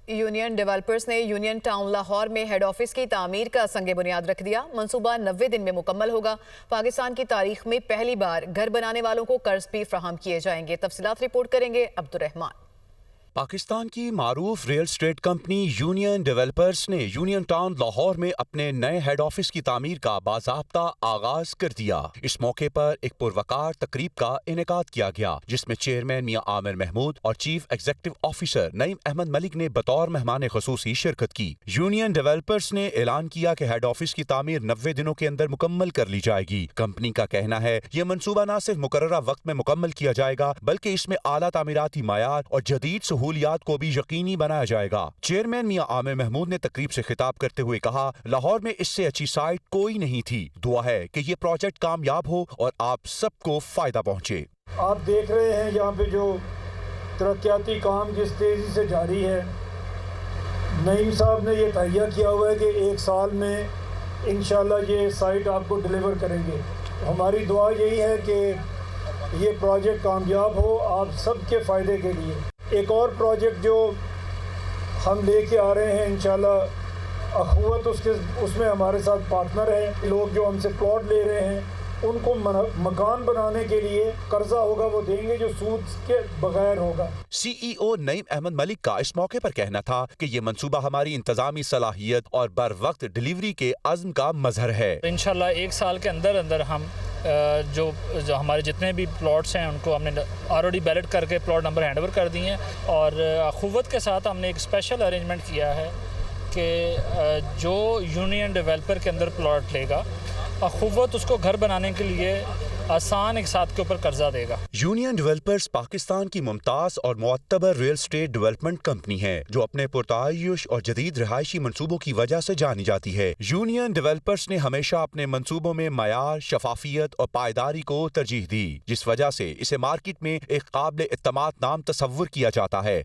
Union Developers ने Union Town Lahore में head office की तामीर का संग बुनियाद रख दिया। मंसूबा 90 दिन में मुकम्मल होगा। पाकिस्तान की तारीख में पहली बार घर बनाने वालों को कर्ज भी फराहम किए जाएंगे। तफसीलात रिपोर्ट करेंगे अब्दुर्रहमान। पाकिस्तान की मारूफ real estate company Union Developers ने यूनियन टाउन लाहौर में अपने नए हेड ऑफिस की तामीर का बाज़ाब्ता आगाज कर दिया। इस मौके पर एक पुरवकार तकरीब का इनेकाद किया गया, जिसमें चेयरमैन मियां आमिर महमूद और chief executive officer Naeem Ahmed Malik ने बतौर मेहमान खुसूसी शिरकत की। यूनियन डेवलपर्स ने ऐलान किया कि हेड ऑफिस की तामीर 90 दिनों के अंदर मुकम्मल कर ली जाएगी। कंपनी का कहना है ये मनसूबा न सिर्फ मुकर्ररा वक्त में मुकम्मल किया जाएगा, बल्कि इसमें आला तामीराती मायार और जदीद सहूलियात को भी यकीनी बनाया जाएगा। चेयरमैन मियां आमिर महमूद ने तकरीब से खिताब करते हुए कहा, लाहौर में इससे अच्छी साइट कोई नहीं थी। दुआ है कि ये प्रोजेक्ट कामयाब हो और आप सबको फायदा पहुंचे। आप देख रहे हैं यहाँ पे जो तरक्याती काम जिस तेज़ी से जारी है, नईम साहब ने ये तहैया किया हुआ है कि 1 साल में इंशाल्लाह ये साइट आपको डिलीवर करेंगे। हमारी दुआ यही है कि ये प्रोजेक्ट कामयाब हो आप सबके फ़ायदे के लिए। एक और प्रोजेक्ट जो हम लेके आ रहे हैं इंशाल्लाह अखुवत उसमें हमारे साथ पार्टनर हैं। लोग जो हमसे प्लॉट ले रहे हैं उनको मकान बनाने के लिए कर्जा होगा वो देंगे जो सूद के बगैर होगा। CEO नईम अहमद मलिक का इस मौके पर कहना था कि ये मंसूबा हमारी इंतजामी सलाहियत और बर वक्त डिलीवरी के अज़्म का मजहर है। इंशाल्लाह 1 साल के अंदर अंदर हम जो हमारे जितने भी प्लॉट्स हैं उनको हमने ऑलरेडी बैलेट करके प्लॉट नंबर हैंड ओवर कर दिए हैं और अखुवत के साथ हमने एक स्पेशल अरेंजमेंट किया है कि जो यूनियन डेवलपर के अंदर प्लॉट लेगा अखुवत उसको घर बनाने के लिए आसान एक साथ के ऊपर कर्जा देगा। यूनियन डेवलपर्स पाकिस्तान की मुमताज और मुअत्तबर रियल एस्टेट डेवलपमेंट कंपनी है जो अपने पुरतायुश और जदीद रिहायशी मंसूबों की वजह से जानी जाती है। यूनियन डेवलपर्स ने हमेशा अपने मंसूबों में मयार, शफाफियत और पायदारी को तरजीह दी, जिस वजह से इसे मार्केट में एक काबिल इत्तमाद नाम तस्वुर किया जाता है।